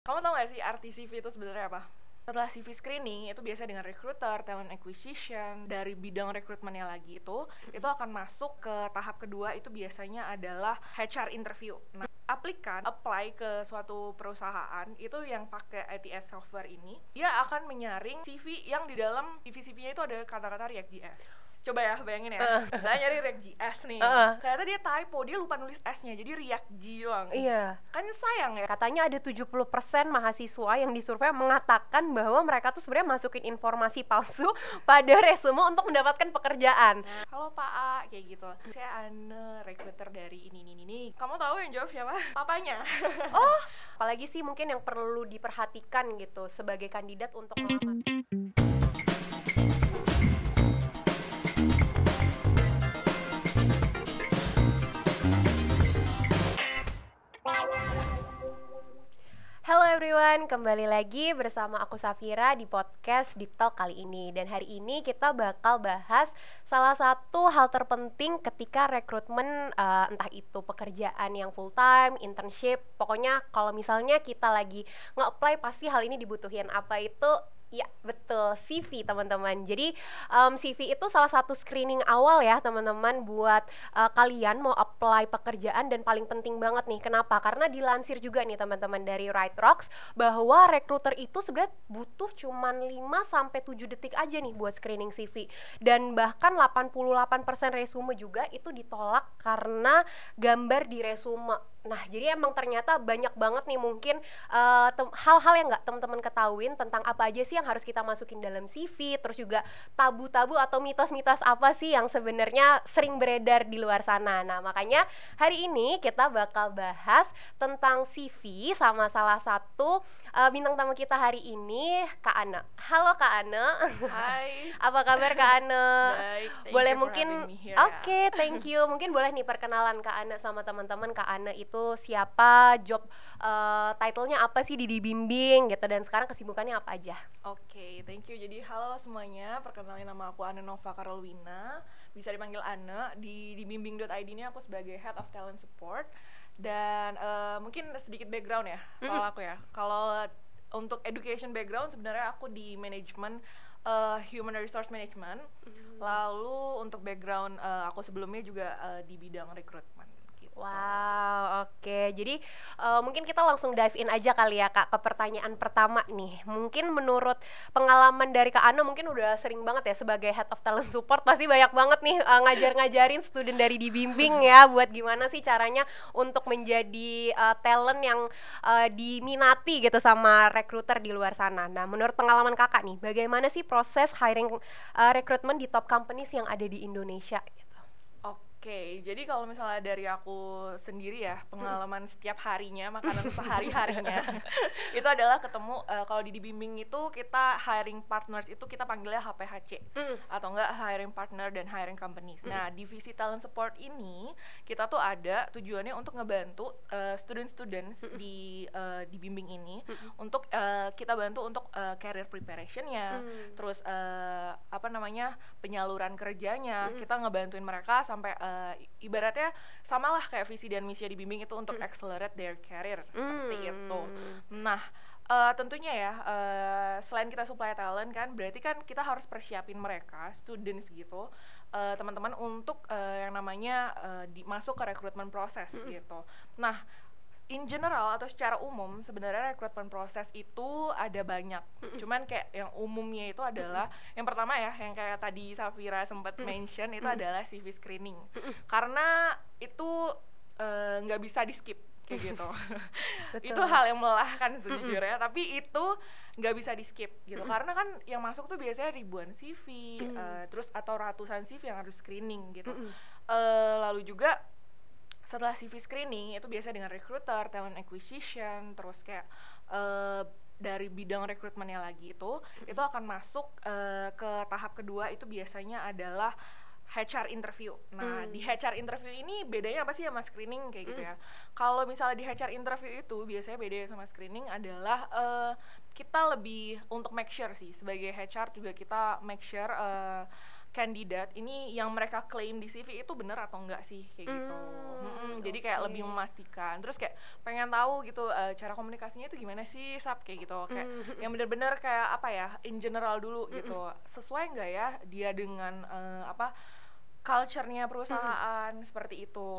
Kamu tau gak sih arti CV itu sebenarnya apa? Setelah CV screening itu biasa dengan recruiter, talent acquisition, dari bidang rekrutmennya lagi itu akan masuk ke tahap kedua, itu biasanya adalah HR interview. Nah, aplikan apply ke suatu perusahaan itu yang pakai ITS software ini, dia akan menyaring CV yang di dalam CV-CV-nya itu ada kata-kata React.js. Coba ya, bayangin ya. Saya nyari React.js nih. Ternyata dia typo, dia lupa nulis S-nya, jadi React.j doang. Iya. Kan sayang ya. Katanya ada 70% mahasiswa yang disurvei mengatakan bahwa mereka tuh sebenarnya masukin informasi palsu pada resume untuk mendapatkan pekerjaan. Halo Pak A, kayak gitu. Saya Anne, recruiter dari ini. Kamu tahu yang jawab siapa? Papanya. Oh, apalagi sih mungkin yang perlu diperhatikan gitu sebagai kandidat untuk melamar. Hello everyone, kembali lagi bersama aku Safira di podcast Deep Talk kali ini. Dan hari ini kita bakal bahas salah satu hal terpenting ketika rekrutmen, entah itu pekerjaan yang full time, internship. Pokoknya kalau misalnya kita lagi nge-apply pasti hal ini dibutuhin. Apa itu? Ya betul, CV teman-teman. Jadi CV itu salah satu screening awal ya teman-teman buat kalian mau apply pekerjaan, dan paling penting banget nih. Kenapa? Karena dilansir juga nih teman-teman dari Right Rocks bahwa recruiter itu sebenarnya butuh cuman 5-7 detik aja nih buat screening CV. Dan bahkan 88% resume juga itu ditolak karena gambar di resume. Nah, jadi emang ternyata banyak banget nih mungkin hal-hal yang nggak teman-teman ketahuin tentang apa aja sih yang harus kita masukin dalam CV, terus juga tabu-tabu atau mitos-mitos apa sih yang sebenarnya sering beredar di luar sana. Nah, makanya hari ini kita bakal bahas tentang CV sama salah satu bintang tamu kita hari ini, Kak Ane. Halo Kak Ane. Hai. Apa kabar Kak Ane? Baik, thank Boleh you for mungkin having me here, Oke, thank you. Mungkin boleh nih perkenalan Kak Ane sama teman-teman. Kak Ane itu siapa, job title-nya apa sih di Dibimbing gitu, dan sekarang kesibukannya apa aja? Oke, thank you. Jadi halo semuanya, perkenalin nama aku Anne Nova Karolwina, bisa dipanggil Anne. Di bimbing.id ini aku sebagai Head of Talent Support. Dan mungkin sedikit background ya soal aku ya. Kalau untuk education background sebenarnya aku di manajemen Human Resource Management. Lalu untuk background aku sebelumnya juga di bidang rekrutmen gitu. Wow, oke. Jadi mungkin kita langsung dive in aja kali ya Kak ke pertanyaan pertama nih. Mungkin menurut pengalaman dari Kak Ana mungkin udah sering banget ya sebagai Head of Talent Support, pasti banyak banget nih ngajar-ngajarin student dari Dibimbing ya buat gimana sih caranya untuk menjadi talent yang diminati gitu sama recruiter di luar sana. Nah, menurut pengalaman Kakak nih, bagaimana sih proses hiring rekrutmen di top companies yang ada di Indonesia gitu? Oke, jadi kalau misalnya dari aku sendiri ya, pengalaman setiap harinya, makanan sehari-harinya itu adalah ketemu, kalau di Dibimbing itu kita hiring partners itu kita panggilnya HPHC atau enggak hiring partner dan hiring companies. Nah, divisi talent support ini kita tuh ada tujuannya untuk ngebantu student-students di Dibimbing ini untuk kita bantu untuk career preparation-nya, terus penyaluran kerjanya, kita ngebantuin mereka sampai ibaratnya samalah kayak visi dan misi Dibimbing itu untuk accelerate their career seperti itu. Nah, tentunya ya selain kita supply talent kan, berarti kan kita harus persiapin mereka students gitu, teman-teman untuk yang namanya masuk ke rekrutmen proses gitu. Nah, in general atau secara umum sebenarnya rekrutmen proses itu ada banyak. Cuman kayak yang umumnya itu adalah yang pertama ya, yang kayak tadi Safira sempat mention itu adalah CV screening. Karena itu nggak bisa di skip kayak gitu. Itu hal yang melelahkan sejujurnya, tapi itu nggak bisa di skip gitu. Karena kan yang masuk tuh biasanya ribuan CV, terus atau ratusan CV yang harus screening gitu. Lalu juga setelah CV screening itu biasa dengan recruiter, talent acquisition, terus kayak dari bidang rekrutmennya lagi itu akan masuk ke tahap kedua, itu biasanya adalah HR interview. Nah, di HR interview ini bedanya apa sih sama screening kayak gitu ya. Kalau misalnya di HR interview itu biasanya bedanya sama screening adalah kita lebih untuk make sure sih, sebagai HR juga kita make sure kandidat ini yang mereka klaim di CV itu benar atau enggak sih kayak gitu. Jadi kayak lebih memastikan. Terus kayak pengen tahu gitu cara komunikasinya itu gimana sih Sap kayak gitu. Kayak yang benar-benar kayak apa ya, in general dulu gitu. Sesuai enggak ya dia dengan culture-nya perusahaan seperti itu.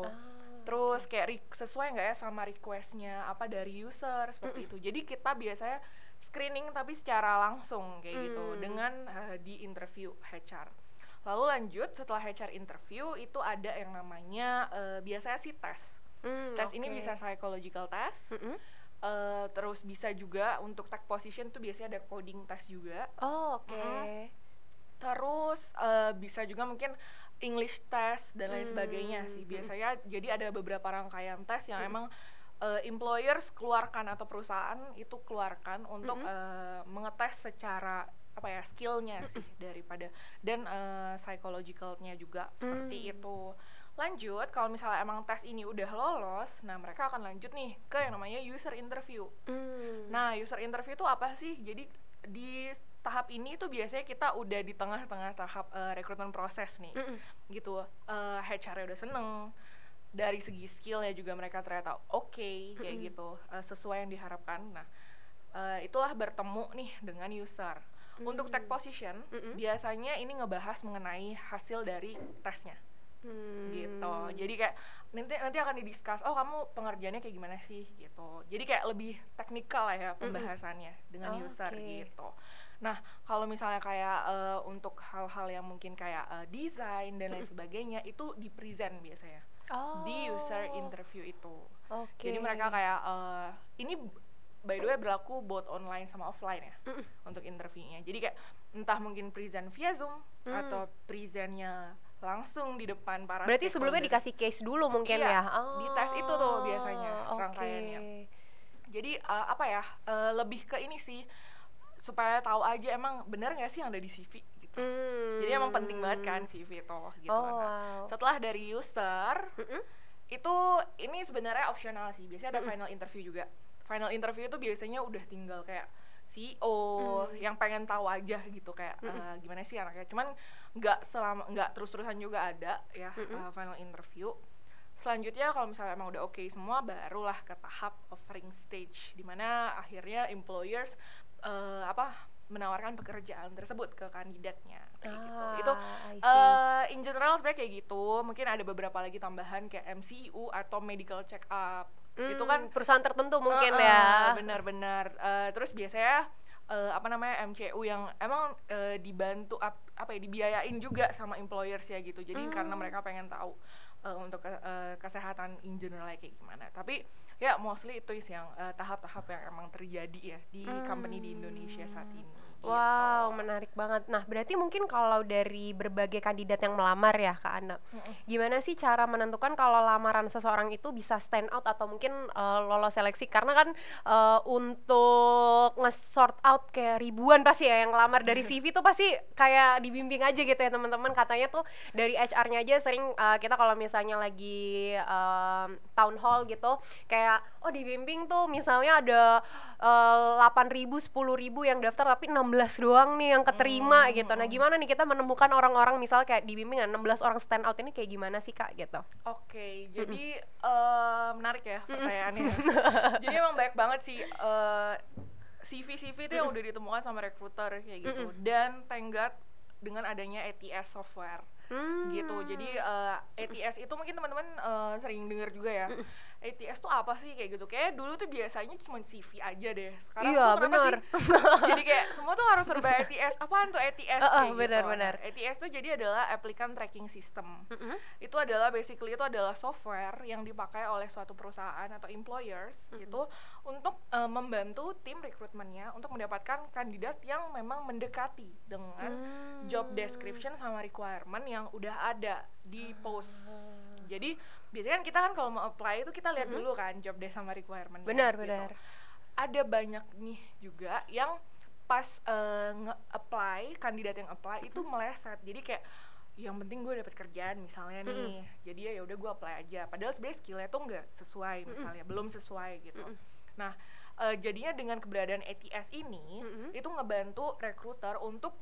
Terus kayak sesuai nggak ya sama request-nya dari user seperti itu. Jadi kita biasanya screening tapi secara langsung kayak gitu dengan di interview HR. Lalu lanjut setelah HR interview itu ada yang namanya biasanya sih tes. Tes ini bisa psychological test. Terus bisa juga untuk tech position tuh biasanya ada coding test juga. Terus bisa juga mungkin English test dan lain sebagainya sih. Biasanya jadi ada beberapa rangkaian tes yang emang employers keluarkan atau perusahaan itu keluarkan untuk mengetes secara skillnya sih daripada dan psychologicalnya juga seperti itu. Lanjut kalau misalnya emang tes ini udah lolos, nah mereka akan lanjut nih ke yang namanya user interview. Nah user interview itu apa sih? Jadi di tahap ini tuh biasanya kita udah di tengah-tengah tahap rekrutmen proses nih, gitu. HR-nya udah seneng, dari segi skillnya juga mereka ternyata oke, kayak gitu, sesuai yang diharapkan. Nah, itulah bertemu nih dengan user. Untuk tech position, biasanya ini ngebahas mengenai hasil dari tesnya, gitu. Jadi kayak nanti akan didiskus, kamu pengerjaannya kayak gimana sih, gitu. Jadi kayak lebih teknikal lah ya pembahasannya dengan user, gitu. Nah, kalau misalnya kayak untuk hal-hal yang mungkin kayak desain dan lain sebagainya, itu di present biasanya di user interview itu. Jadi mereka kayak ini by the way berlaku both online sama offline ya untuk interviewnya. Jadi kayak entah mungkin present via Zoom atau presentnya langsung di depan para berarti sebelumnya dikasih case dulu mungkin ya? Di tes itu tuh biasanya rangkaiannya. Jadi lebih ke ini sih, supaya tahu aja emang benar nggak sih yang ada di CV gitu. Jadi emang penting banget kan CV itu gitu. Setelah dari user itu ini sebenarnya opsional sih. Biasanya ada final interview juga. Final interview itu biasanya udah tinggal kayak CEO yang pengen tahu aja gitu kayak gimana sih anaknya. Cuman nggak terus-terusan juga ada ya final interview. Selanjutnya kalau misalnya emang udah oke semua, barulah ke tahap offering stage, dimana akhirnya employers menawarkan pekerjaan tersebut ke kandidatnya kayak gitu. Itu in general sebenarnya kayak gitu. Mungkin ada beberapa lagi tambahan kayak MCU atau medical check up. Itu kan perusahaan tertentu mungkin ya. Benar-benar. Terus biasanya MCU yang emang dibantu dibiayain juga sama employers ya gitu. Jadi karena mereka pengen tahu untuk kesehatan in general kayak gimana. Tapi ya mostly itu yang tahap-tahap yang emang terjadi ya di company di Indonesia saat ini. Wow, menarik banget. Nah, berarti mungkin kalau dari berbagai kandidat yang melamar ya Kak Ana, gimana sih cara menentukan kalau lamaran seseorang itu bisa stand out atau mungkin lolos seleksi? Karena kan untuk nge-sort out kayak ribuan pasti ya yang ngelamar dari CV tuh pasti kayak dibimbing aja gitu ya teman-teman. Katanya tuh dari HR-nya aja sering kita kalau misalnya lagi town hall gitu, kayak dibimbing tuh misalnya ada 8.000, 10.000 yang daftar tapi 16 doang nih yang keterima gitu. Nah gimana nih kita menemukan orang-orang misal kayak di bimbingan 16 orang stand out ini kayak gimana sih Kak gitu? Oke, jadi menarik ya pertanyaannya. Jadi emang banyak banget sih CV itu yang udah ditemukan sama recruiter kayak gitu. Dan thank God dengan adanya ATS software gitu. Jadi ATS itu mungkin teman-teman sering dengar juga ya. ATS tuh apa sih kayak gitu? Kayak dulu tuh biasanya cuma CV aja deh. Sekarang tuh kenapa sih? Jadi kayak semua tuh harus serba ATS. Apaan tuh ATS? Benar-benar. ATS tuh jadi adalah applicant tracking system. Itu adalah basically itu adalah software yang dipakai oleh suatu perusahaan atau employers gitu untuk membantu tim rekrutmennya untuk mendapatkan kandidat yang memang mendekati dengan job description sama requirement yang udah ada di post. Jadi biasanya kan kita kalau mau apply itu kita lihat dulu kan job desk sama requirement. Benar. Ada banyak nih juga yang pas nge-apply, kandidat yang apply itu meleset. Jadi kayak yang penting gue dapet kerjaan misalnya nih. Jadi ya udah gue apply aja. Padahal sebenarnya skillnya tuh nggak sesuai misalnya, belum sesuai gitu. Nah jadinya dengan keberadaan ATS ini itu ngebantu recruiter untuk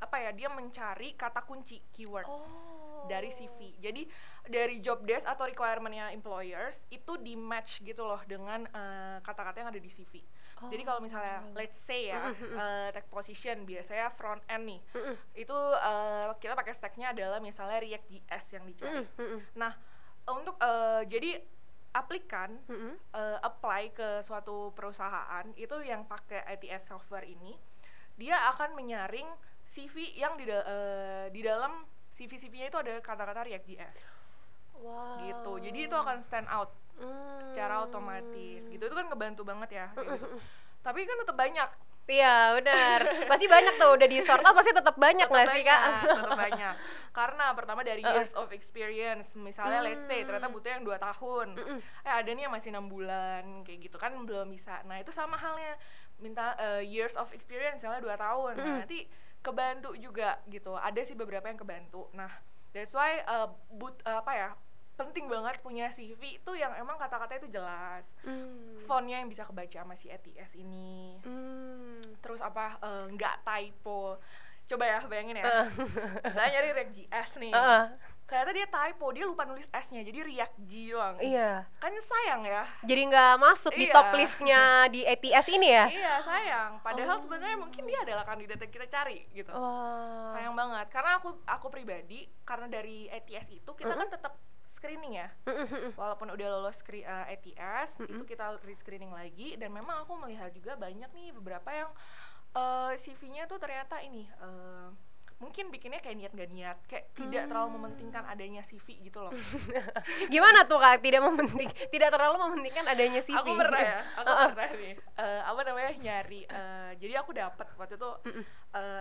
apa ya, dia mencari kata kunci keyword dari CV. Jadi dari job desk atau requirement-nya employers itu di match gitu loh dengan kata-kata yang ada di CV. Jadi kalau misalnya let's say ya tag position biasanya front end nih, itu kita pakai stack-nya adalah misalnya React.js yang dicari. Nah untuk jadi aplikan apply ke suatu perusahaan itu yang pakai ATS software ini, dia akan menyaring CV yang di dalam CV-nya itu ada kata-kata React.js. Gitu. Jadi itu akan stand out secara otomatis gitu. Itu kan ngebantu banget ya kayak gitu. Tapi kan tetap banyak. Iya benar, pasti banyak tuh, udah di sort out pasti tetap banyak nggak sih Kak? Tetap banyak, karena pertama dari years of experience, misalnya let's say ternyata butuh yang 2 tahun, ada nih yang masih 6 bulan, kayak gitu kan belum bisa. Nah itu sama halnya, minta years of experience misalnya 2 tahun, nah, nanti kebantu juga gitu, ada sih beberapa yang kebantu. Nah that's why penting banget punya CV itu yang emang kata-kata itu jelas, fontnya yang bisa kebaca sama si ATS ini, terus nggak typo. Coba ya bayangin ya, saya nyari React.js nih, ternyata dia typo, dia lupa nulis S-nya jadi React.J doang. Iya. Kan sayang ya. Jadi nggak masuk di top listnya di ATS ini ya? Iya sayang. Padahal sebenarnya mungkin dia adalah kandidat yang kita cari gitu. Sayang banget. Karena aku pribadi, karena dari ATS itu kita kan tetap screening ya, walaupun udah lolos ATS, itu kita re-screening lagi, dan memang aku melihat juga banyak nih beberapa yang CV-nya tuh ternyata ini mungkin bikinnya kayak niat gak niat, kayak tidak terlalu mementingkan adanya CV gitu loh. Gimana tuh Kak, tidak terlalu mementingkan adanya CV? Aku pernah ya, nih nyari, jadi aku dapat waktu itu,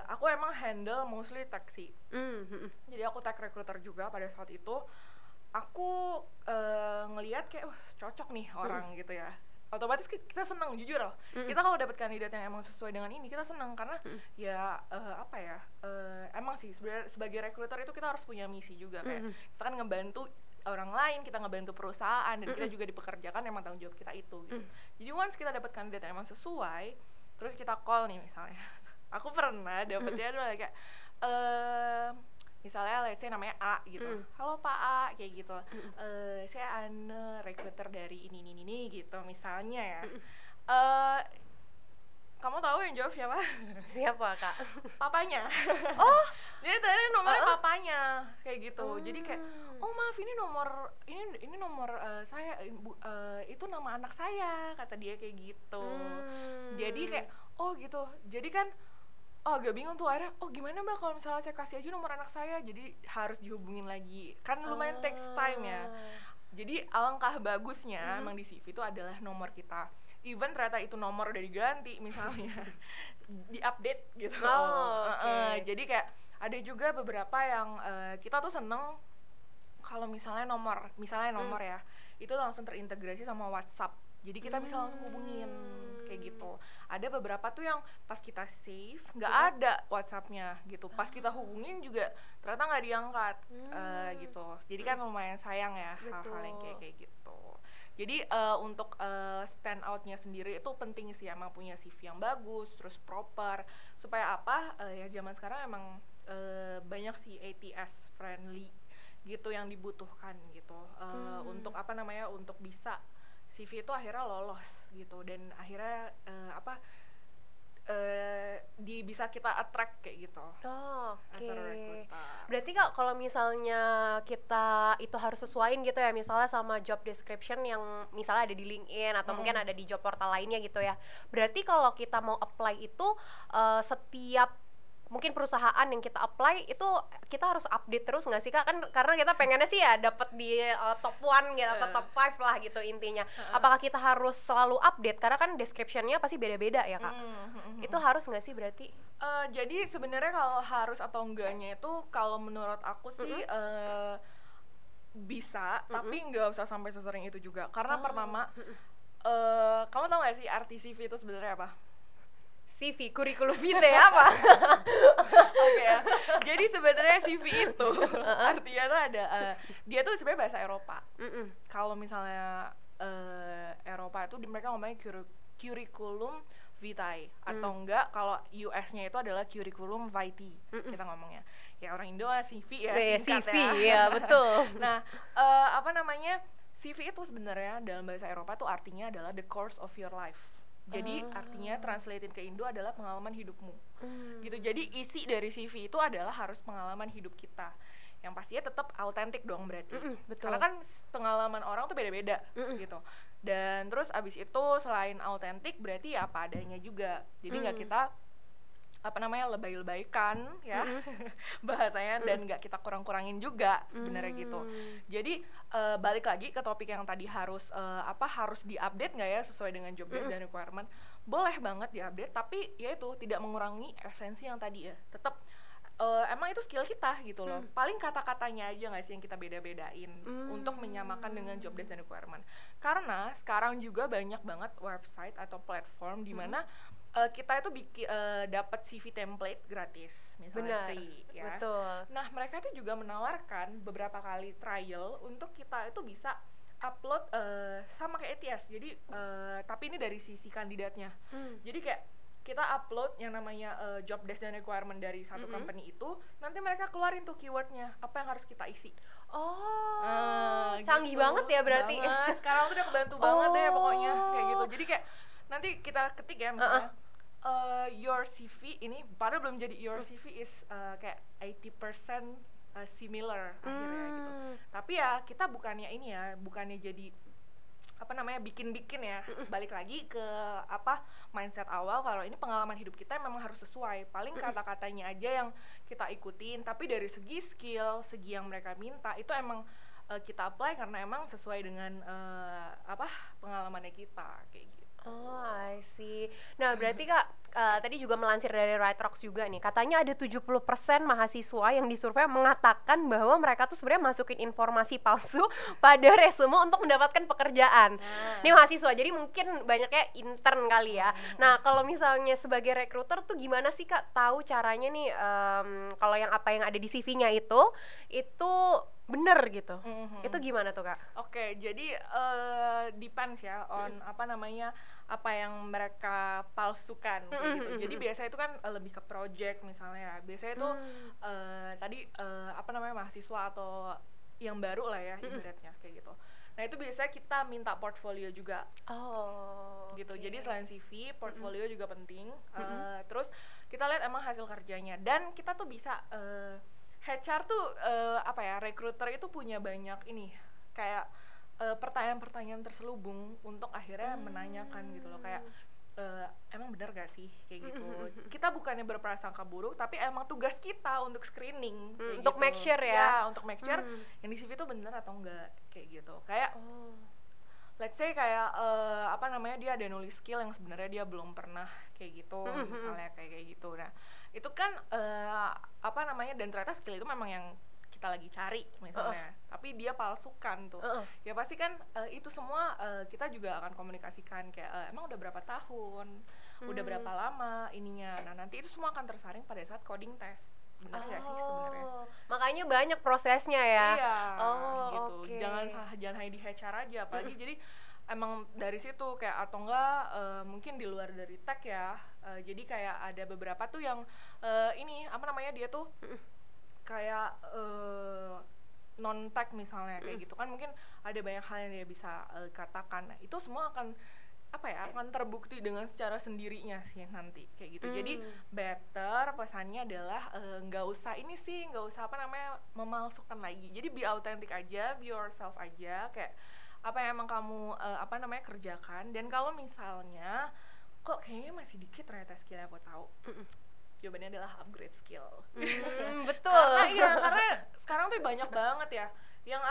aku emang handle mostly tag sih, jadi aku tag recruiter juga pada saat itu. Aku ngelihat kayak cocok nih orang gitu ya, otomatis kita senang, jujur loh. Kita kalau dapat kandidat yang emang sesuai dengan ini kita senang, karena ya emang sih sebagai recruiter itu kita harus punya misi juga, kayak kita kan ngebantu orang lain, kita ngebantu perusahaan, dan kita juga dipekerjakan, emang tanggung jawab kita itu gitu. Jadi once kita dapat kandidat yang emang sesuai, terus kita call nih misalnya, aku pernah dapetnya adalah kayak misalnya let's say namanya A gitu, halo Pak A, kayak gitu, saya recruiter dari ini gitu misalnya ya. Kamu tahu yang jawab siapa? Siapa Kak? Papanya. Jadi tadi nomornya papanya kayak gitu. Jadi kayak maaf ini nomor saya, itu nama anak saya, kata dia kayak gitu. Jadi kayak gitu. Jadi kan agak bingung tuh akhirnya, gimana Mbak kalau misalnya saya kasih aja nomor anak saya, jadi harus dihubungin lagi, kan lumayan takes time ya. Jadi alangkah bagusnya emang di CV itu adalah nomor kita, even ternyata itu nomor udah diganti misalnya, diupdate gitu. Jadi kayak ada juga beberapa yang kita tuh seneng kalau misalnya nomor ya, itu langsung terintegrasi sama WhatsApp. Jadi kita bisa langsung hubungin kayak gitu. Ada beberapa tuh yang pas kita save nggak ada WhatsApp-nya gitu. Pas kita hubungin juga ternyata nggak diangkat gitu. Jadi kan lumayan sayang ya hal-hal yang kayak gitu. Jadi untuk stand out-nya sendiri itu penting sih, emang punya CV yang bagus, terus proper, supaya ya zaman sekarang emang banyak sih ATS friendly gitu yang dibutuhkan gitu, untuk untuk bisa CV itu akhirnya lolos gitu, dan akhirnya bisa kita attract kayak gitu. Oke. Berarti Kak, kalau misalnya kita itu harus sesuaiin gitu ya, misalnya sama job description yang misalnya ada di LinkedIn atau mungkin ada di job portal lainnya gitu ya. Berarti kalau kita mau apply itu setiap mungkin perusahaan yang kita apply itu kita harus update terus nggak sih Kak? Kan karena kita pengennya sih ya dapat di top 1 gitu atau top 5 lah gitu intinya. Apakah kita harus selalu update? Karena kan description-nya pasti beda-beda ya Kak. Itu harus nggak sih berarti? Jadi sebenarnya kalau harus atau enggaknya itu kalau menurut aku sih bisa, tapi nggak usah sampai sesering itu juga. Karena pertama, kamu tahu nggak sih arti CV itu sebenarnya apa? CV, kurikulum vitae apa? Oke ya. Jadi sebenarnya CV itu artinya tuh ada dia tuh sebenarnya bahasa Eropa. Kalau misalnya Eropa itu mereka ngomongnya curriculum vitae atau enggak kalau US-nya itu adalah curriculum vitae kita ngomongnya. Ya orang Indo CV ya, singkat CV ya. ya betul. Nah, apa namanya, CV itu sebenarnya dalam bahasa Eropa tuh artinya adalah the course of your life. Jadi artinya translated ke Indo adalah pengalaman hidupmu. Gitu. Jadi isi dari CV itu adalah harus pengalaman hidup kita. Yang pastinya tetap autentik dong berarti. Betul. Karena kan pengalaman orang tuh beda-beda gitu. Dan terus abis itu selain autentik berarti ya apa adanya juga. Jadi nggak kita apa namanya lebay-lebaykan ya bahasanya dan nggak kita kurang-kurangin juga sebenarnya gitu. Jadi balik lagi ke topik yang tadi harus harus diupdate nggak ya sesuai dengan job desk dan requirement. Boleh banget diupdate tapi ya itu tidak mengurangi esensi yang tadi ya. Tetap emang itu skill kita gitu loh. Paling kata-katanya aja nggak sih yang kita beda-bedain untuk menyamakan dengan job desk dan requirement. Karena sekarang juga banyak banget website atau platform di mana kita itu dapat CV template gratis misalnya. Benar, free ya. betul. Nah mereka itu juga menawarkan beberapa kali trial untuk kita itu bisa upload sama kayak ATS. Jadi tapi ini dari sisi kandidatnya. Jadi kayak kita upload yang namanya job desk dan requirement dari satu company itu, nanti mereka keluarin tuh keywordnya apa yang harus kita isi. Canggih gitu. banget ya berarti. Banget. Sekarang tuh udah kebantu banget deh pokoknya kayak gitu. Jadi kayak nanti kita ketik ya misalnya your CV ini padahal belum jadi your CV is kayak 80% similar akhirnya gitu. Tapi ya kita bukannya ini ya, bukannya jadi apa namanya bikin-bikin ya. Balik lagi ke mindset awal kalau ini pengalaman hidup kita memang harus sesuai. Paling kata-katanya aja yang kita ikutin, tapi dari segi skill, segi yang mereka minta itu emang kita apply karena emang sesuai dengan pengalamannya kita kayak gitu. I see. Nah, berarti Kak, tadi juga melansir dari Right Rocks juga nih, katanya ada 70% mahasiswa yang disurvei mengatakan bahwa mereka tuh sebenarnya masukin informasi palsu pada resume untuk mendapatkan pekerjaan. Nih mahasiswa, jadi mungkin banyaknya intern kali ya. Nah, kalau misalnya sebagai recruiter tuh gimana sih Kak tahu caranya nih, kalau yang apa yang ada di CV-nya itu bener gitu. Itu gimana tuh Kak? Oke, jadi depends ya on apa yang mereka palsukan kayak gitu. Jadi biasanya itu kan lebih ke project misalnya. Biasanya itu tadi mahasiswa atau yang baru lah ya ibaratnya kayak gitu. Nah, itu biasanya kita minta portfolio juga. Gitu. Jadi selain CV, portfolio juga penting. Terus kita lihat emang hasil kerjanya dan kita tuh bisa HR tuh recruiter itu punya banyak ini kayak pertanyaan-pertanyaan terselubung untuk akhirnya menanyakan gitu loh kayak emang benar gak sih kayak gitu. Kita bukannya berprasangka buruk tapi emang tugas kita untuk screening untuk gitu. make sure ya untuk make sure yang di CV itu benar atau enggak kayak gitu. Kayak let's say kayak dia ada nulis skill yang sebenarnya dia belum pernah kayak gitu misalnya kayak gitu. Nah itu kan dan ternyata skill itu memang yang kita lagi cari misalnya tapi dia palsukan tuh ya pasti kan itu semua kita juga akan komunikasikan kayak emang udah berapa tahun udah berapa lama ininya. Nah nanti itu semua akan tersaring pada saat coding test. Benar nggak sih sebenarnya? Makanya banyak prosesnya ya. Iya gitu. Jangan hanya di HR aja apalagi jadi emang dari situ kayak atau enggak mungkin di luar dari tech ya. Jadi kayak ada beberapa tuh yang dia tuh kayak non tech misalnya kayak gitu kan mungkin ada banyak hal yang dia bisa katakan. Nah, itu semua akan akan terbukti dengan secara sendirinya sih nanti kayak gitu. Jadi better pesannya adalah nggak usah memalsukan lagi. Jadi be authentic aja, be yourself aja kayak apa yang emang kamu kerjakan. Dan kalau misalnya kok kayaknya masih dikit ternyata skill yang aku tahu, jawabannya adalah upgrade skill. Betul. Karena sekarang tuh banyak banget ya yang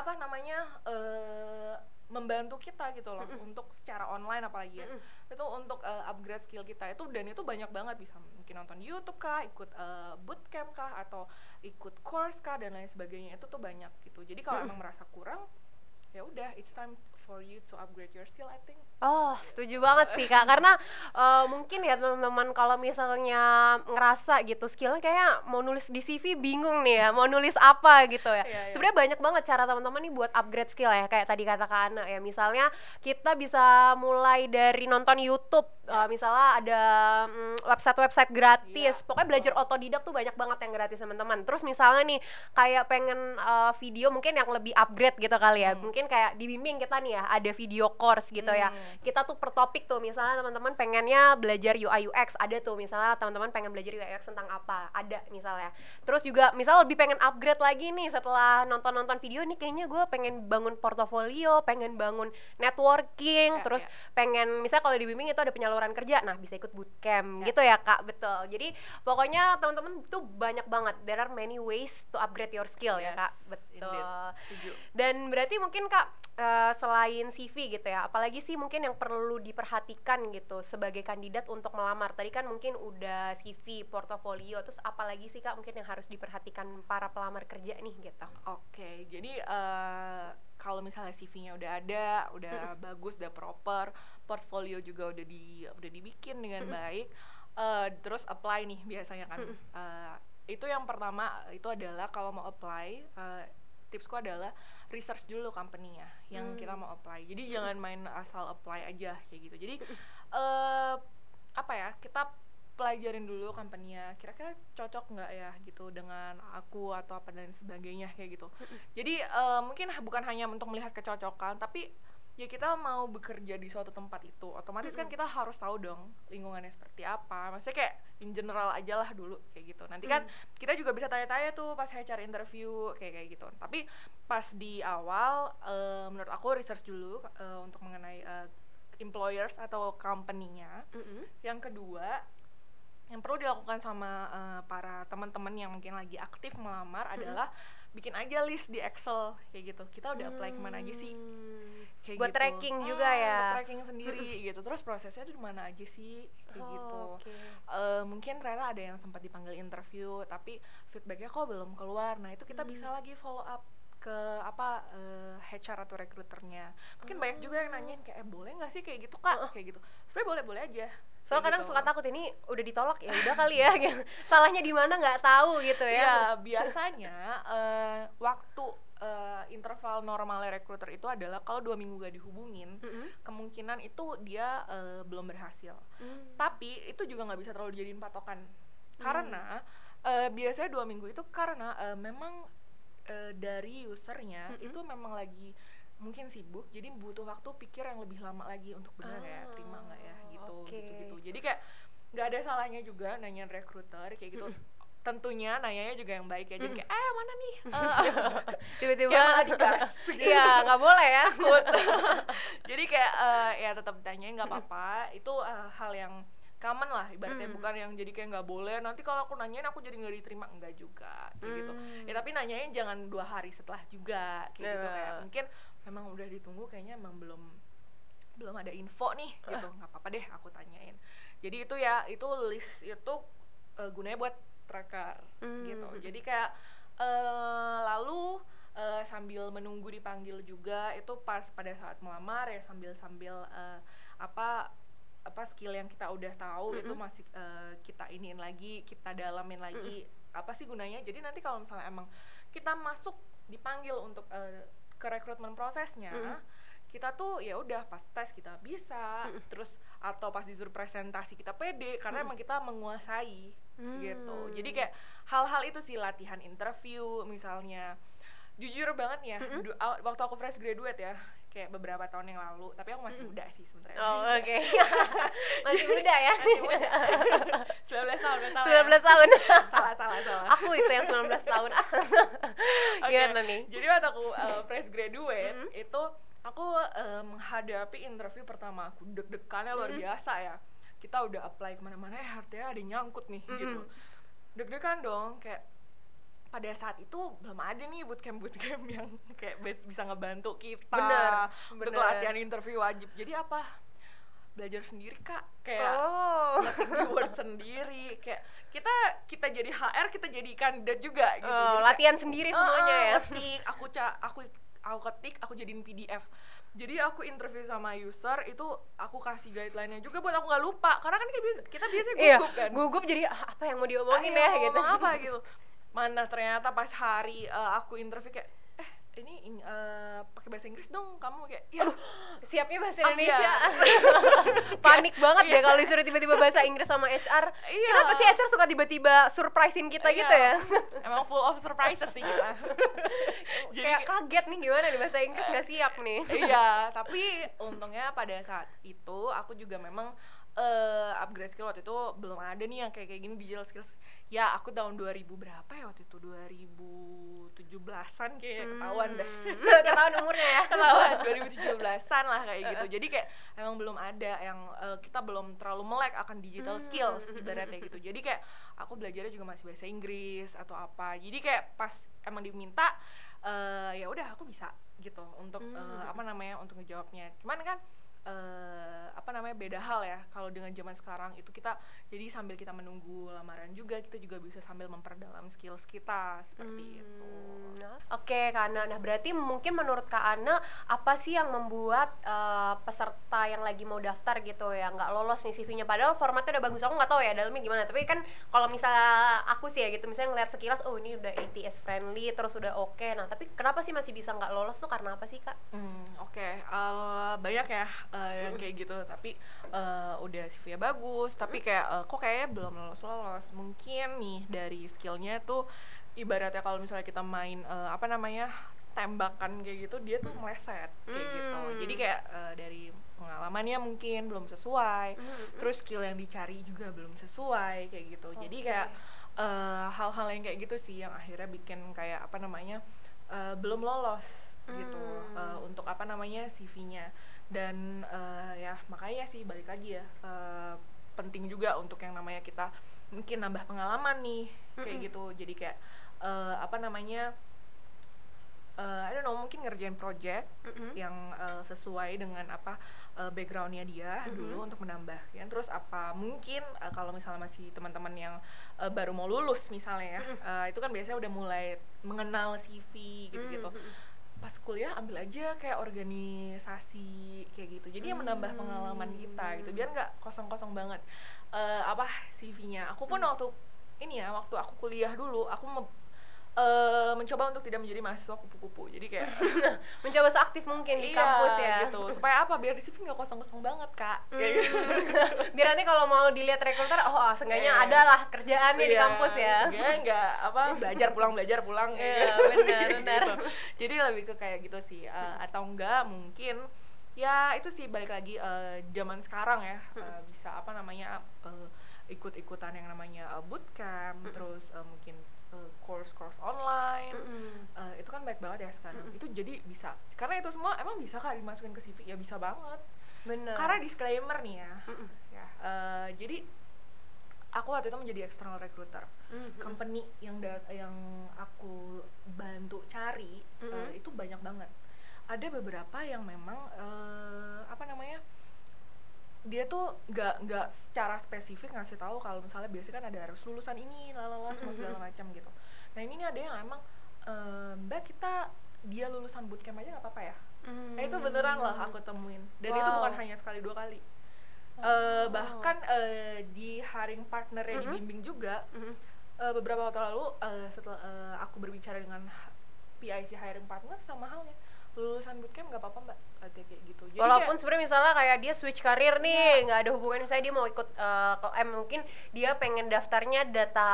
membantu kita gitu loh untuk secara online apalagi ya. Itu untuk upgrade skill kita itu dan itu banyak banget, bisa mungkin nonton YouTube kah, ikut bootcamp kah atau ikut course kah dan lain sebagainya. Itu tuh banyak gitu. Jadi kalau emang merasa kurang ya udah it's time for you to upgrade your skill, I think. Oh, setuju banget sih Kak, karena mungkin ya teman-teman kalau misalnya ngerasa gitu skillnya kayak mau nulis di CV bingung nih ya, mau nulis apa gitu ya. Sebenarnya banyak banget cara teman-teman nih buat upgrade skill ya, kayak tadi kata Kak Ana ya, misalnya kita bisa mulai dari nonton YouTube, misalnya ada website-website gratis, pokoknya belajar otodidak tuh banyak banget yang gratis teman-teman. Terus misalnya nih kayak pengen video mungkin yang lebih upgrade gitu kali ya, mungkin kayak dibimbing kita nih ya, ada video course gitu ya. Kita tuh per topik tuh, misalnya teman-teman pengennya belajar UI UX, ada tuh misalnya teman-teman pengen belajar UI UX tentang apa, ada misalnya. Terus juga misal lebih pengen upgrade lagi nih setelah nonton-nonton video nih, kayaknya gue pengen bangun portofolio, pengen bangun networking, terus pengen misalnya kalau di bimbing itu ada penyaluran kerja, nah bisa ikut bootcamp gitu ya Kak, betul. Jadi pokoknya teman-teman tuh banyak banget, there are many ways to upgrade your skill ya Kak, betul. Dan berarti mungkin Kak, selain CV gitu ya, apalagi sih mungkin yang perlu diperhatikan gitu sebagai kandidat untuk melamar? Tadi kan mungkin udah CV, portofolio, terus apalagi sih Kak mungkin yang harus diperhatikan para pelamar kerja nih gitu? Oke, jadi kalau misalnya CV-nya udah ada, udah bagus, udah proper, portfolio juga udah dibikin dengan baik, terus apply nih biasanya kan. Itu yang pertama itu adalah kalau mau apply, tipsku adalah research dulu company-nya yang kita mau apply. Jadi jangan main asal apply aja kayak gitu. Jadi apa ya, kita pelajarin dulu company-nya, kira-kira cocok nggak ya gitu dengan aku atau apa dan sebagainya kayak gitu. Jadi mungkin bukan hanya untuk melihat kecocokan, tapi ya kita mau bekerja di suatu tempat itu, otomatis kan kita harus tahu dong lingkungannya seperti apa. Maksudnya kayak in general aja lah dulu kayak gitu. Nanti kan kita juga bisa tanya-tanya tuh pas HR interview kayak gitu. Tapi pas di awal menurut aku research dulu untuk mengenai employers atau company-nya. Yang kedua yang perlu dilakukan sama para teman-teman yang mungkin lagi aktif melamar adalah bikin aja list di Excel kayak gitu. Kita udah apply kemana aja sih? Kayak buat gitu. tracking juga ya. Buat tracking sendiri gitu. Terus prosesnya tuh di mana aja sih? Kayak gitu. Mungkin ternyata ada yang sempat dipanggil interview tapi feedbacknya kok belum keluar. Nah itu kita bisa lagi follow up ke HR atau recruiternya. Mungkin banyak juga yang nanyain kayak boleh nggak sih kayak gitu Kak? Kayak gitu. Sebenarnya boleh aja. Soalnya kadang suka takut ini udah ditolak ya udah kali ya, salahnya di mana nggak tahu gitu ya. Ya biasanya waktu interval normalnya recruiter itu adalah kalau 2 minggu gak dihubungin, kemungkinan itu dia belum berhasil. Tapi itu juga nggak bisa terlalu dijadiin patokan karena biasanya 2 minggu itu karena memang dari usernya itu memang lagi mungkin sibuk, jadi butuh waktu pikir yang lebih lama lagi untuk benar ya terima nggak ya gitu. Jadi kayak nggak ada salahnya juga nanya recruiter kayak gitu. Tentunya nanyanya juga yang baik ya, jadi kayak mana nih tiba-tiba digas iya nggak boleh ya takut. Jadi kayak ya tetap ditanyain nggak apa-apa, itu hal yang common lah ibaratnya, bukan yang jadi kayak nggak boleh nanti kalau aku nanyain aku jadi nggak diterima, enggak juga kayak gitu ya. Tapi nanyain jangan 2 hari setelah juga kayak gitu, kayak mungkin memang udah ditunggu kayaknya emang belum ada info nih gitu, nggak apa-apa deh aku tanyain. Jadi itu ya, itu list itu gunanya buat tracker gitu. Jadi kayak lalu sambil menunggu dipanggil juga itu pas pada saat melamar ya, sambil apa skill yang kita udah tahu itu masih kita iniin lagi, kita dalamin lagi apa sih gunanya. Jadi nanti kalau misalnya emang kita masuk dipanggil untuk ke rekrutmen prosesnya, kita tuh ya udah pas tes kita bisa, terus atau pas disuruh presentasi kita pede karena emang kita menguasai gitu. Jadi kayak hal-hal itu sih, latihan interview misalnya. Jujur banget ya, waktu aku fresh graduate ya, kayak beberapa tahun yang lalu, tapi aku masih muda sih sebenarnya. Oke. Masih muda ya? Masih muda. 19 tahun. 19 tahun. Salah. Aku itu yang 19 tahun. Gimana nih? Jadi waktu aku fresh graduate, itu aku menghadapi interview pertama aku, deg-degannya luar biasa ya. Kita udah apply kemana-mana ya, artinya ada yang nyangkut nih gitu. Deg-degan dong, kayak pada saat itu belum ada nih bootcamp yang kayak bisa ngebantu kita untuk latihan interview wajib. Jadi apa? Belajar sendiri Kak, kayak ngetik keyword sendiri, kayak kita jadi HR, kita jadi kandidat juga gitu. Jadi latihan sendiri semuanya ya. Ngetik, aku ketik, aku jadiin PDF. Jadi aku interview sama user itu, aku kasih guideline-nya juga buat aku nggak lupa, karena kan kita biasanya gugup kan. Gugup jadi apa yang mau diomongin ya mau gitu. ngomong apa gitu. Mana ternyata pas hari aku interview kayak ini pakai bahasa Inggris dong kamu, kayak ya siapnya bahasa Indonesia. Panik banget deh kalau disuruh tiba-tiba bahasa Inggris sama HR. Kenapa sih HR suka tiba-tiba surprisein kita gitu ya? Emang full of surprises sih kita. Jadi kayak kaget nih, gimana nih bahasa Inggris nggak siap nih. Iya, tapi untungnya pada saat itu aku juga memang upgrade skill. Waktu itu belum ada nih yang kayak gini digital skills. Ya aku tahun 2000 berapa ya waktu itu, 2017-an kayak ketahuan dah. Ketahuan umurnya ya. Ketahuan 2017-an lah kayak gitu. Jadi kayak emang belum ada yang kita belum terlalu melek akan digital skills ibaratnya gitu. Jadi kayak aku belajarnya juga masih bahasa Inggris atau apa. Jadi kayak pas emang diminta ya udah aku bisa gitu untuk untuk ngejawabnya. Cuman kan beda hal ya kalau dengan zaman sekarang itu, kita jadi sambil kita menunggu lamaran juga kita juga bisa sambil memperdalam skills kita seperti itu. Oke, Kak Ana. Nah, berarti mungkin menurut Kak Ana apa sih yang membuat peserta yang lagi mau daftar gitu ya nggak lolos nih CV-nya, padahal formatnya udah bagus. Aku nggak tahu ya dalamnya gimana, tapi kan kalau misalnya aku sih ya gitu, misalnya ngeliat sekilas ini udah ATS friendly terus udah oke. Nah, tapi kenapa sih masih bisa nggak lolos tuh, karena apa sih, Kak? Banyak ya yang kayak gitu, tapi udah CV-nya bagus tapi kayak kok kayaknya belum lolos. Mungkin nih dari skillnya tuh ibaratnya kalau misalnya kita main tembakan kayak gitu, dia tuh meleset kayak gitu. Jadi kayak dari pengalamannya mungkin belum sesuai, terus skill yang dicari juga belum sesuai kayak gitu. Jadi kayak hal-hal yang kayak gitu sih yang akhirnya bikin kayak belum lolos gitu untuk CV-nya. Dan ya makanya sih balik lagi ya, penting juga untuk yang namanya kita mungkin nambah pengalaman nih kayak gitu. Jadi kayak I don't know, mungkin ngerjain project yang sesuai dengan backgroundnya dia dulu untuk menambah ya. Terus mungkin kalau misalnya masih teman-teman yang baru mau lulus misalnya ya, itu kan biasanya udah mulai mengenal CV gitu-gitu. Pas kuliah ambil aja kayak organisasi kayak gitu, jadi menambah pengalaman kita gitu, biar nggak kosong-kosong banget CV-nya. Aku pun waktu aku kuliah dulu, aku mencoba untuk tidak menjadi mahasiswa kupu-kupu, jadi kayak mencoba seaktif mungkin di kampus ya gitu, supaya biar di CV nggak kosong-kosong banget, Kak. Kayak gitu. Biar nanti kalau mau dilihat rekruter, seenggaknya ada lah kerjaannya di kampus ya. Seenggaknya nggak belajar pulang Iya, benar. gitu. Jadi lebih ke kayak gitu sih, atau enggak mungkin ya itu sih balik lagi zaman sekarang ya, bisa ikut-ikutan yang namanya bootcamp, terus mungkin course online, itu kan baik banget ya sekarang. Itu jadi bisa, karena itu semua emang bisa Kak dimasukin ke CV, ya bisa banget. Bener. Karena disclaimer nih ya, jadi aku waktu itu menjadi external recruiter. Company yang aku bantu cari itu banyak banget. Ada beberapa yang memang dia tuh nggak secara spesifik ngasih tahu kalau misalnya biasanya kan ada harus lulusan ini semua segala macam gitu. Nah ini ada yang emang Mbak, dia lulusan bootcamp aja nggak apa-apa ya. Nah itu beneran loh aku temuin, dan itu bukan hanya sekali 2 kali. Bahkan di hiring partnernya dibimbing juga. Beberapa waktu lalu setelah aku berbicara dengan PIC hiring partner, sama halnya lulusan bootcamp nggak apa-apa Mbak, kayak gitu. Jadi walaupun sebenarnya misalnya kayak dia switch karir nih, nggak ada hubungan, misalnya dia mau ikut mungkin dia pengen daftarnya data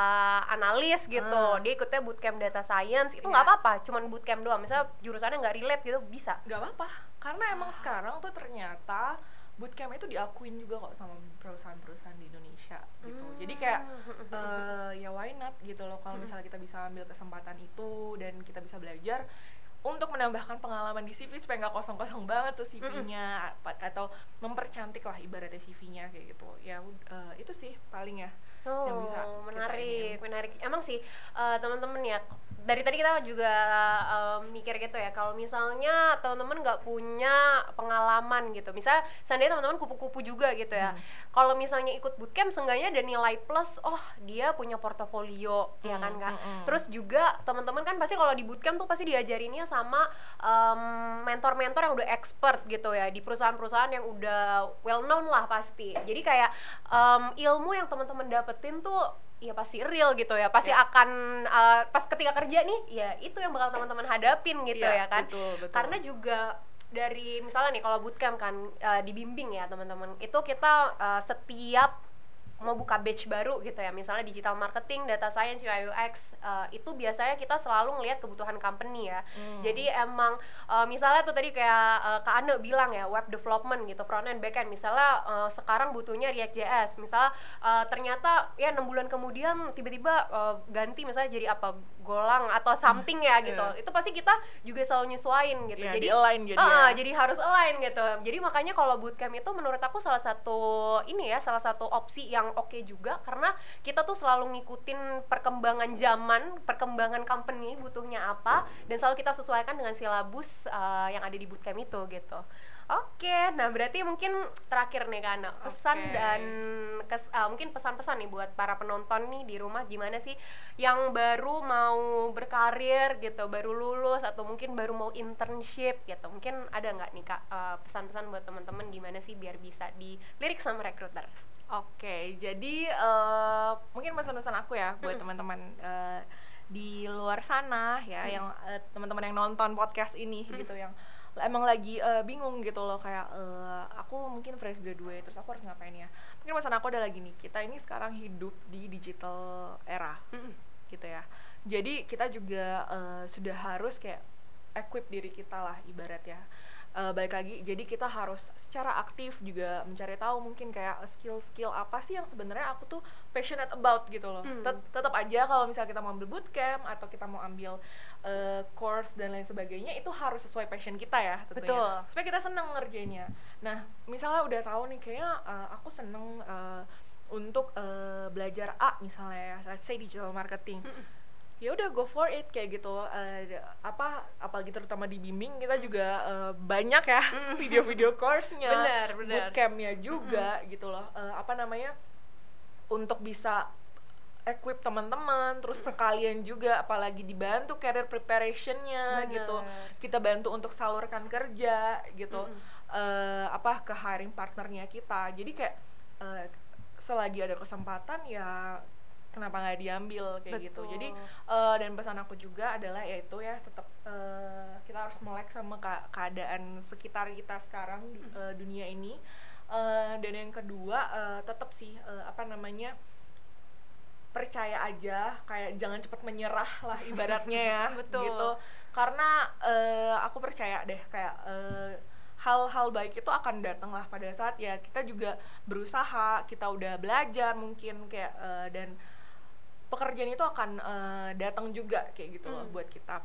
analis gitu, dia ikutnya bootcamp data science, itu nggak apa-apa, cuman bootcamp doang, misalnya jurusannya nggak relate gitu, bisa. Nggak apa-apa, karena emang sekarang tuh ternyata bootcamp itu diakuin juga kok sama perusahaan-perusahaan di Indonesia gitu. Jadi kayak ya why not gitu loh, kalau misalnya kita bisa ambil kesempatan itu dan kita bisa belajar untuk menambahkan pengalaman di CV supaya nggak kosong-kosong banget tuh CV-nya, atau mempercantik lah ibaratnya CV-nya kayak gitu. Ya itu sih paling ya yang bisa menarik. Emang sih teman-teman ya, dari tadi kita juga mikir gitu ya, kalau misalnya teman-teman nggak punya pengalaman gitu, misalnya seandainya teman-teman kupu-kupu juga gitu ya, kalau misalnya ikut bootcamp seenggaknya ada nilai plus, oh dia punya portofolio, ya kan Kak. Terus juga teman-teman kan pasti kalau di bootcamp tuh pasti diajarinnya sama mentor-mentor yang udah expert gitu ya, di perusahaan-perusahaan yang udah well known lah pasti. Jadi kayak ilmu yang teman-teman dapetin tuh ya pasti real gitu ya, pasti akan pas ketika kerja nih ya itu yang bakal teman-teman hadapin gitu ya kan. Betul. Karena juga dari misalnya nih kalau bootcamp kan dibimbing ya teman-teman, itu kita setiap mau buka batch baru gitu ya, misalnya digital marketing, data science, UI UX, itu biasanya kita selalu ngelihat kebutuhan company ya. Jadi emang misalnya tuh tadi kayak Kak Ane bilang ya, web development gitu, front end, back end, misalnya sekarang butuhnya React.js, misalnya ternyata ya 6 bulan kemudian tiba-tiba ganti misalnya jadi apa, Golang atau something ya gitu. Itu pasti kita juga selalu nyesuain gitu. Jadi align jadi harus align gitu. Jadi makanya kalau bootcamp itu menurut aku salah satu opsi yang oke juga, karena kita tuh selalu ngikutin perkembangan zaman, perkembangan company butuhnya apa, dan selalu kita sesuaikan dengan silabus yang ada di bootcamp itu gitu. Oke, nah berarti mungkin terakhir nih Kak Ana, pesan dan mungkin pesan-pesan nih buat para penonton nih di rumah, gimana sih yang baru mau berkarir gitu, baru lulus atau mungkin baru mau internship gitu, mungkin ada nggak nih Kak pesan-pesan buat teman-teman gimana sih biar bisa dilirik sama recruiter? Oke, jadi mungkin pesan-pesan aku ya buat teman-teman di luar sana ya, yang teman-teman yang nonton podcast ini gitu, yang emang lagi bingung gitu loh, kayak aku mungkin fresh graduate, terus aku harus ngapain ya. Mungkin pesan aku adalah gini, kita ini sekarang hidup di digital era gitu ya, jadi kita juga sudah harus kayak equip diri kita lah ibaratnya. Balik lagi, jadi kita harus secara aktif juga mencari tahu mungkin kayak skill-skill apa sih yang sebenarnya aku tuh passionate about gitu loh. Tetap aja kalau misalnya kita mau ambil bootcamp atau kita mau ambil course dan lain sebagainya, itu harus sesuai passion kita ya tentunya. Betul. Supaya kita seneng ngerjainnya. Nah, misalnya udah tahu nih kayaknya aku seneng untuk belajar A misalnya ya, let's say digital marketing. Ya udah go for it kayak gitu. Apalagi terutama di bimbing kita juga banyak ya video-video course-nya, bootcamp-nya juga gitu loh. Untuk bisa equip teman-teman, terus sekalian juga apalagi dibantu career preparation-nya gitu. Kita bantu untuk salurkan kerja gitu. Ke hiring partnernya kita. Jadi kayak selagi ada kesempatan ya kenapa nggak diambil kayak gitu. Jadi dan pesan aku juga adalah yaitu ya tetap kita harus melek sama keadaan sekitar kita sekarang di dunia ini. Dan yang kedua tetap sih percaya aja, kayak jangan cepat menyerah lah ibaratnya ya. Gitu. Karena aku percaya deh kayak hal-hal baik itu akan datang lah pada saat ya kita juga berusaha, kita udah belajar mungkin kayak dan pekerjaan itu akan datang juga kayak gitu loh buat kita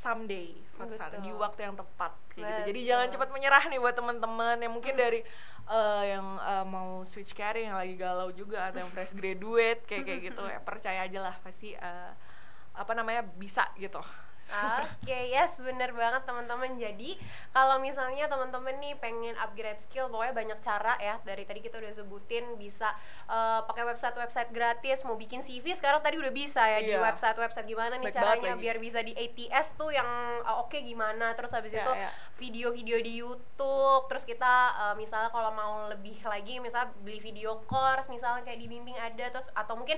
someday, suatu saat di waktu yang tepat kayak gitu. Jadi jangan cepat menyerah nih buat teman-teman yang mungkin dari yang mau switch career, yang lagi galau juga, atau yang fresh graduate kayak gitu ya, percaya aja lah pasti bisa gitu. Oke, yes, bener banget teman-teman. Jadi kalau misalnya teman-teman nih pengen upgrade skill, pokoknya banyak cara ya. Dari tadi kita udah sebutin, bisa pakai website gratis, mau bikin CV sekarang tadi udah bisa ya di website gimana nih caranya biar bisa di ATS tuh yang oke gimana. Terus habis itu video-video di YouTube. Terus kita misalnya kalau mau lebih lagi, misalnya beli video course, misalnya kayak di bimbing ada, terus atau mungkin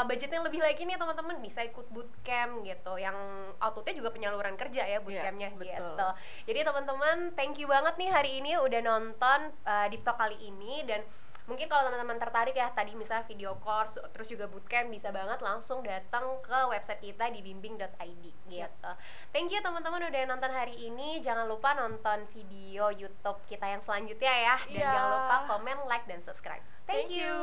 budgetnya lebih lagi nih teman-teman bisa ikut bootcamp gitu, yang outputnya juga penyaluran kerja ya bootcampnya gitu. Jadi teman-teman, thank you banget nih hari ini udah nonton Deep Talk kali ini. Dan mungkin kalau teman-teman tertarik ya tadi misalnya video course terus juga bootcamp, bisa banget langsung datang ke website kita di bimbing.id gitu. Thank you teman-teman udah nonton hari ini. Jangan lupa nonton video YouTube kita yang selanjutnya ya. Dan jangan lupa komen, like, dan subscribe. Thank you.